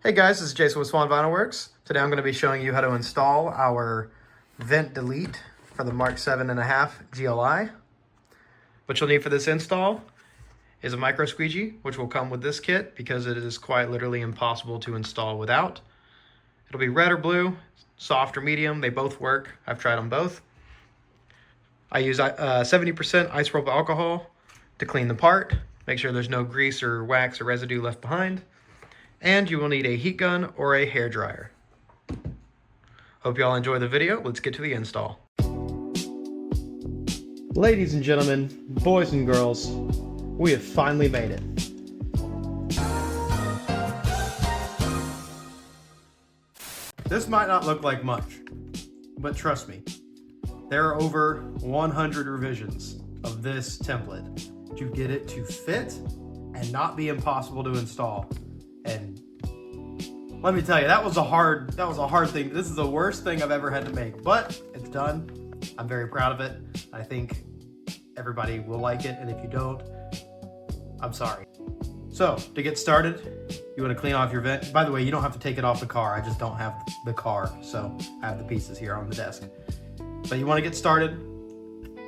Hey guys, this is Jason with Swan Vinyl Works. Today I'm going to be showing you how to install our vent delete for the Mark 7.5 GLI. What you'll need for this install is a micro squeegee, which will come with this kit because it is quite literally impossible to install without. It'll be red or blue, soft or medium, they both work. I've tried them both. I use 70% isopropyl alcohol to clean the part, make sure there's no grease or wax or residue left behind. And you will need a heat gun or a hair dryer. Hope you all enjoy the video. Let's get to the install. Ladies and gentlemen, boys and girls, we have finally made it. This might not look like much, but trust me, there are over 100 revisions of this template to get it to fit and not be impossible to install. And let me tell you, that was a hard thing. This is the worst thing I've ever had to make, but it's done. I'm very proud of it. I think everybody will like it, and if you don't, I'm sorry. So to get started, you want to clean off your vent. By the way, you don't have to take it off the car. I just don't have the car, so I have the pieces here on the desk. But you want to get started,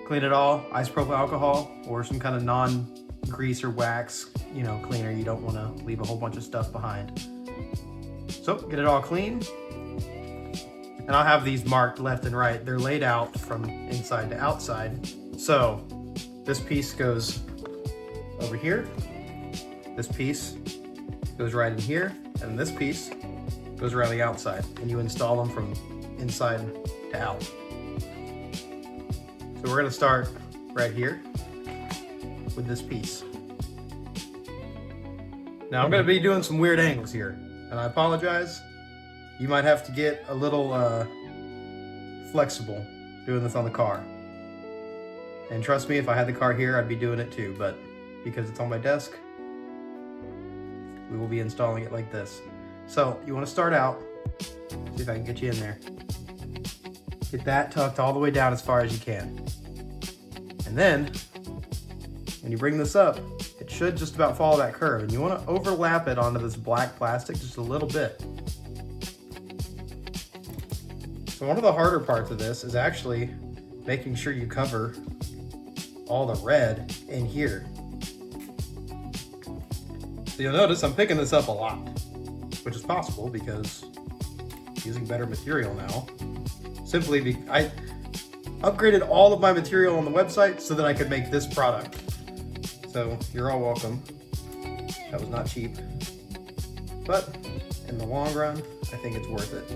clean it all, isopropyl alcohol or some kind of non-grease or wax, cleaner. You don't want to leave a whole bunch of stuff behind. So get it all clean. And I'll have these marked left and right. They're laid out from inside to outside. So this piece goes over here. This piece goes right in here. And this piece goes around the outside. And you install them from inside to out. So we're gonna start right here with this piece. Now I'm gonna be doing some weird angles here, and I apologize. You might have to get a little flexible doing this on the car. And trust me, if I had the car here, I'd be doing it too, but because it's on my desk, we will be installing it like this. So you wanna start out, see if I can get you in there. Get that tucked all the way down as far as you can. And then, when you bring this up, it should just about follow that curve, and you want to overlap it onto this black plastic just a little bit. So one of the harder parts of this is actually making sure you cover all the red in here. So you'll notice I'm picking this up a lot, which is possible because I'm using better material now. Simply I upgraded all of my material on the website so that I could make this product. So you're all welcome. That was not cheap. But in the long run, I think it's worth it.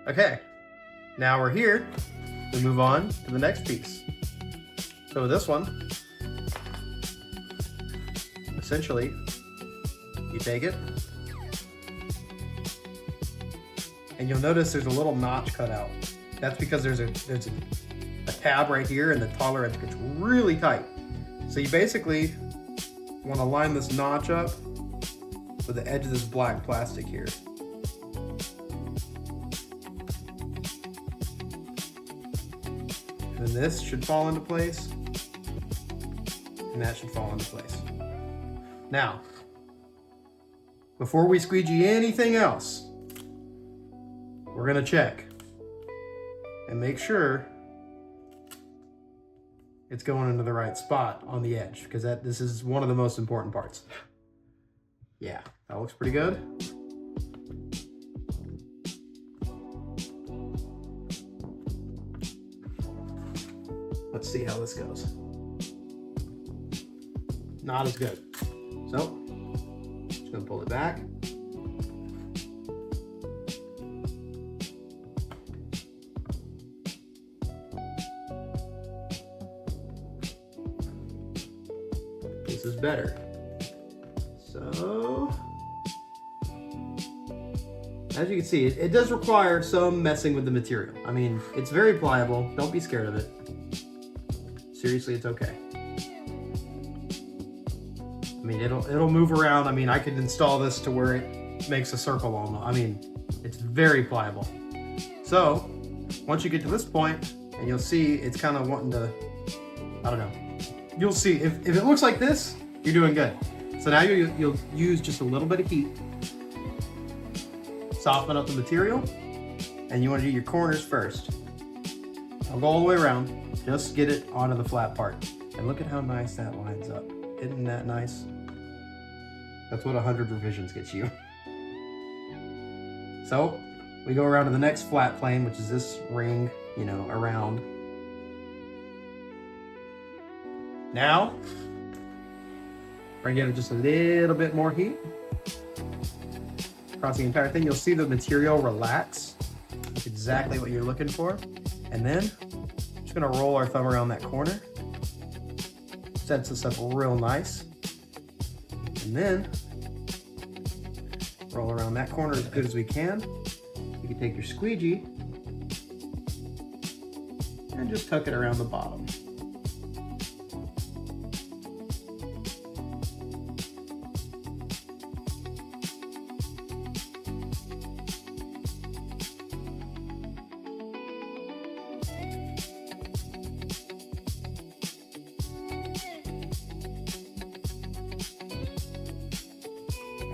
Okay, now we're here. We move on to the next piece. So with this one, essentially, you take it, and you'll notice there's a little notch cut out. That's because there's a tab right here, and the tolerance gets really tight. So you basically want to line this notch up with the edge of this black plastic here. And this should fall into place, and that should fall into place. Now, before we squeegee anything else, we're gonna check and make sure it's going into the right spot on the edge, because this is one of the most important parts. Yeah, that looks pretty good. Let's see how this goes. Not as good. So, just gonna pull it back. this is better. So, as you can see, it does require some messing with the material. I mean, it's very pliable. Don't be scared of it. Seriously, it's okay. I mean, it'll move around. I mean, I could install this to where it makes a circle almost. I mean, it's very pliable. So, once you get to this point, and you'll see it's kind of wanting to, I don't know. You'll see, if it looks like this, you're doing good. So now you'll use just a little bit of heat. Soften up the material, and you want to do your corners first. Don't go all the way around, just get it onto the flat part. And look at how nice that lines up. Isn't that nice? That's what 100 revisions gets you. So, we go around to the next flat plane, which is this ring, you know, around. Now, we're gonna give it just a little bit more heat. Across the entire thing, you'll see the material relax. That's exactly what you're looking for. And then, just gonna roll our thumb around that corner. Sets this up real nice. And then, roll around that corner as good as we can. You can take your squeegee and just tuck it around the bottom.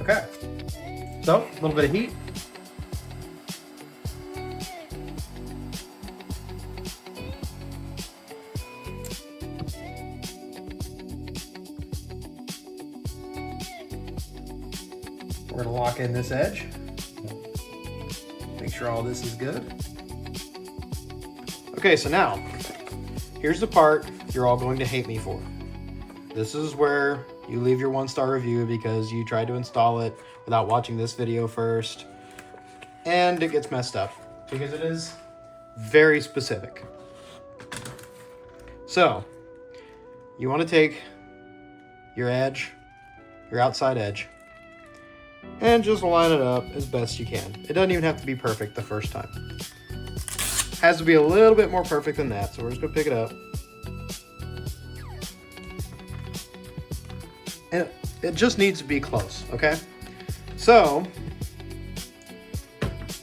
Okay, so a little bit of heat. We're gonna lock in this edge. Make sure all this is good. Okay, so now, here's the part you're all going to hate me for. This is where you leave your 1-star review because you tried to install it without watching this video first, and it gets messed up because it is very specific. So, you want to take your edge, your outside edge, and just line it up as best you can. It doesn't even have to be perfect the first time. It has to be a little bit more perfect than that, so we're just going to pick it up. And it just needs to be close, okay? So,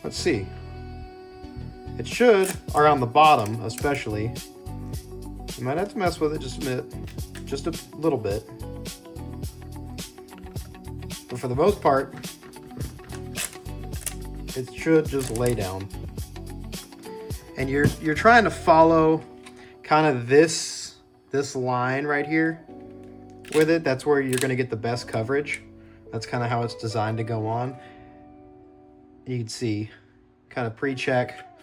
let's see. It should, around the bottom especially, you might have to mess with it just a little bit. But for the most part, it should just lay down. And you're trying to follow kind of this line right here with it. That's where you're going to get the best coverage. That's kind of how it's designed to go on. You can see, kind of pre-check,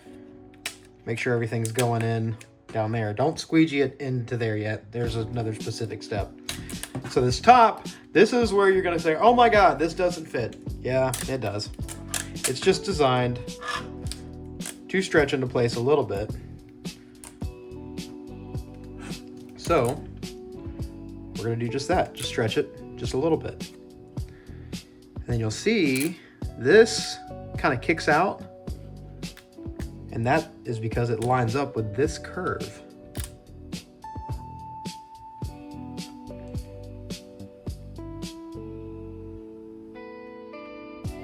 make sure everything's going in down there. Don't squeegee it into there yet. There's another specific step. So this top, this is where you're going to say, oh my God, this doesn't fit. Yeah, it does. It's just designed to stretch into place a little bit. So we're going to do just that. Just stretch it just a little bit. And then you'll see this kind of kicks out. And that is because it lines up with this curve.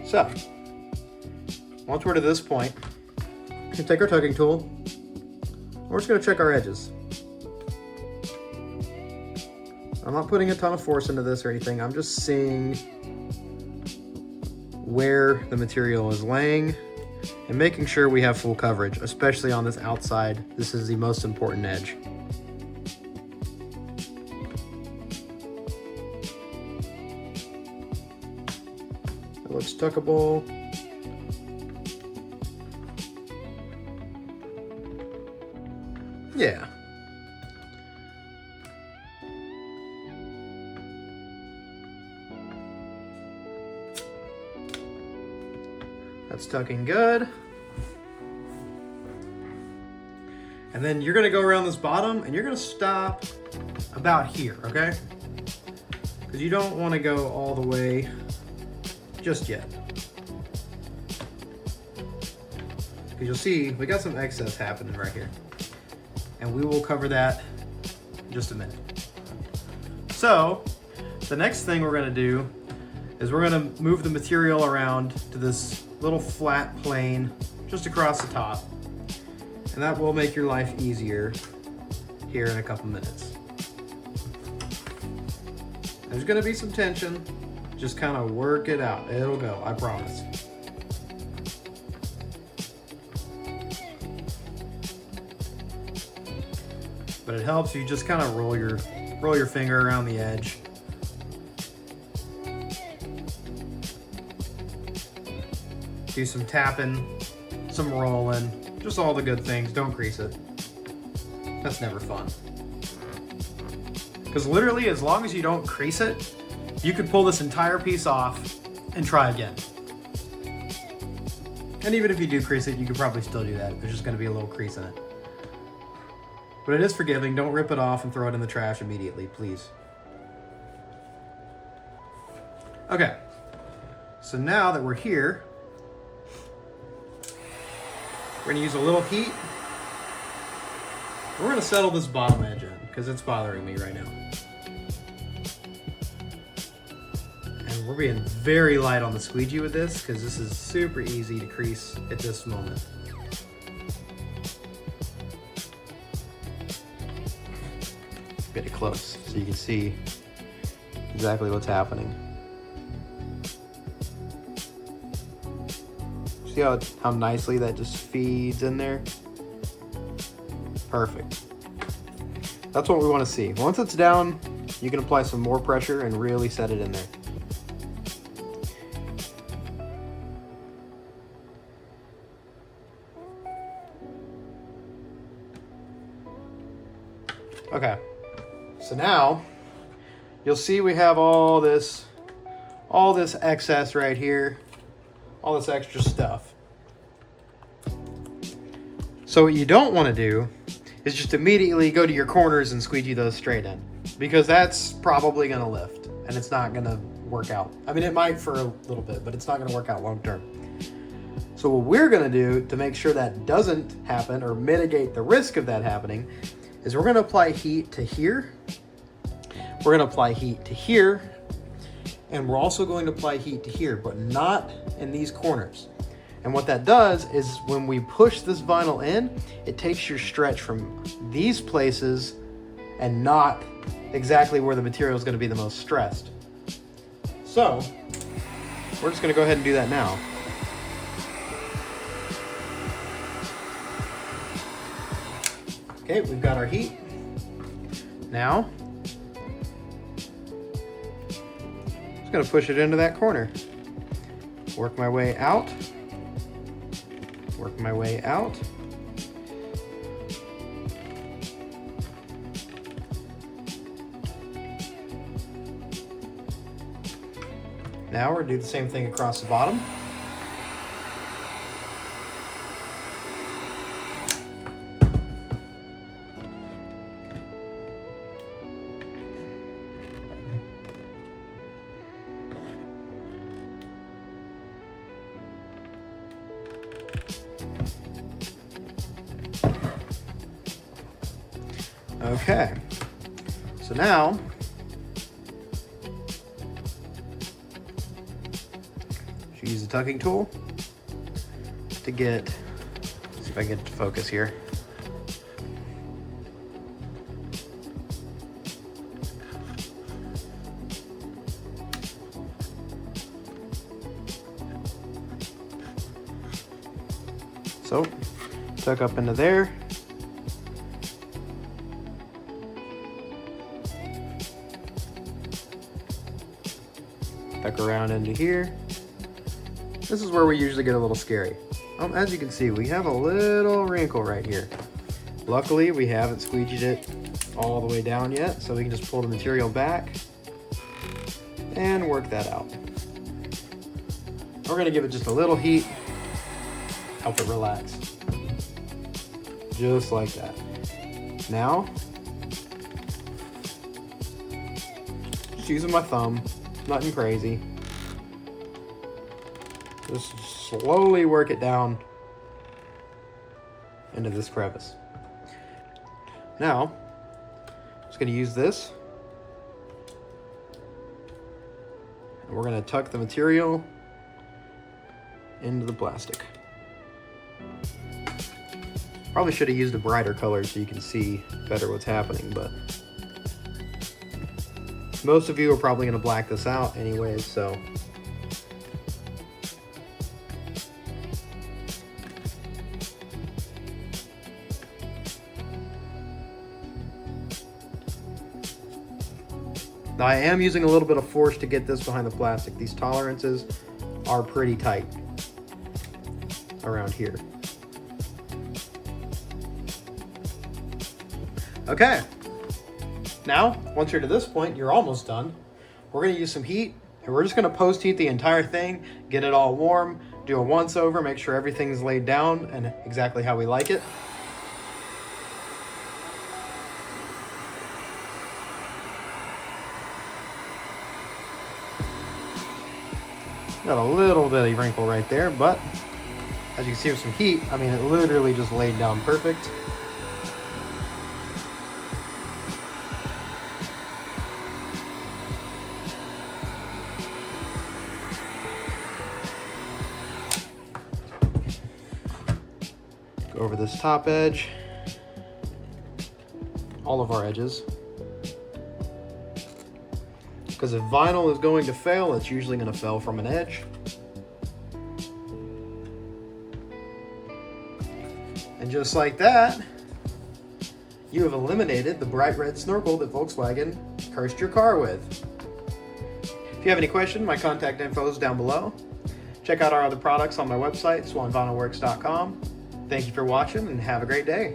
So, once we're to this point, we can take our tucking tool. We're just going to check our edges. I'm not putting a ton of force into this or anything. I'm just seeing where the material is laying and making sure we have full coverage, especially on this outside. This is the most important edge. It looks tuckable. Yeah. That's tucking good. And then you're gonna go around this bottom and you're gonna stop about here, okay? because you don't want to go all the way just yet. Because you'll see we got some excess happening right here. And we will cover that in just a minute. So, the next thing we're going to do is we're going to move the material around to this little flat plane just across the top. And that will make your life easier here in a couple minutes. There's going to be some tension. Just kind of work it out. It'll go, I promise. But it helps you just kind of roll your finger around the edge. Do some tapping, some rolling, just all the good things. Don't crease it. That's never fun. Because literally, as long as you don't crease it, you could pull this entire piece off and try again. And even if you do crease it, you could probably still do that. There's just going to be a little crease in it. But it is forgiving. Don't rip it off and throw it in the trash immediately, please. Okay. So now that we're here, we're going to use a little heat. We're going to settle this bottom edge in because it's bothering me right now. And we're being very light on the squeegee with this because this is super easy to crease at this moment. Get it close so you can see exactly what's happening. See how nicely that just feeds in there? Perfect. That's what we want to see. Once it's down, you can apply some more pressure and really set it in there. Okay. So now, you'll see we have all this excess right here, all this extra stuff. So what you don't want to do is just immediately go to your corners and squeegee those straight in, because that's probably going to lift and it's not going to work out. I mean, it might for a little bit, but it's not going to work out long term. So what we're going to do to make sure that doesn't happen or mitigate the risk of that happening is we're going to apply heat to here. We're going to apply heat to here, and we're also going to apply heat to here, but not in these corners. And what that does is when we push this vinyl in, it takes your stretch from these places and not exactly where the material is going to be the most stressed. So we're just going to go ahead and do that now. Okay, we've got our heat. Now, just gonna push it into that corner. Work my way out. Work my way out. Now we're gonna do the same thing across the bottom. Okay, so now use the tucking tool to get, see if I can get it to focus here. So, tuck up into there. Tuck around into here. This is where we usually get a little scary. As you can see, we have a little wrinkle right here. Luckily, we haven't squeegeed it all the way down yet, so we can just pull the material back and work that out. We're gonna give it just a little heat, help it relax. Just like that. Now, just using my thumb, nothing crazy. Just slowly work it down into this crevice. Now, I'm just going to use this. And we're going to tuck the material into the plastic. Probably should have used a brighter color so you can see better what's happening, but most of you are probably going to black this out anyways, so. Now I am using a little bit of force to get this behind the plastic. These tolerances are pretty tight around here. Okay, now once you're to this point, you're almost done. We're gonna use some heat and we're just gonna post heat the entire thing, get it all warm, do a once over, make sure everything's laid down and exactly how we like it. Got a little bitty wrinkle right there, but as you can see with some heat, I mean, it literally just laid down perfect. Go over this top edge, all of our edges. Because if vinyl is going to fail, it's usually going to fail from an edge. And just like that, you have eliminated the bright red snorkel that Volkswagen cursed your car with. If you have any questions, my contact info is down below. Check out our other products on my website, swanvinylworks.com. Thank you for watching and have a great day.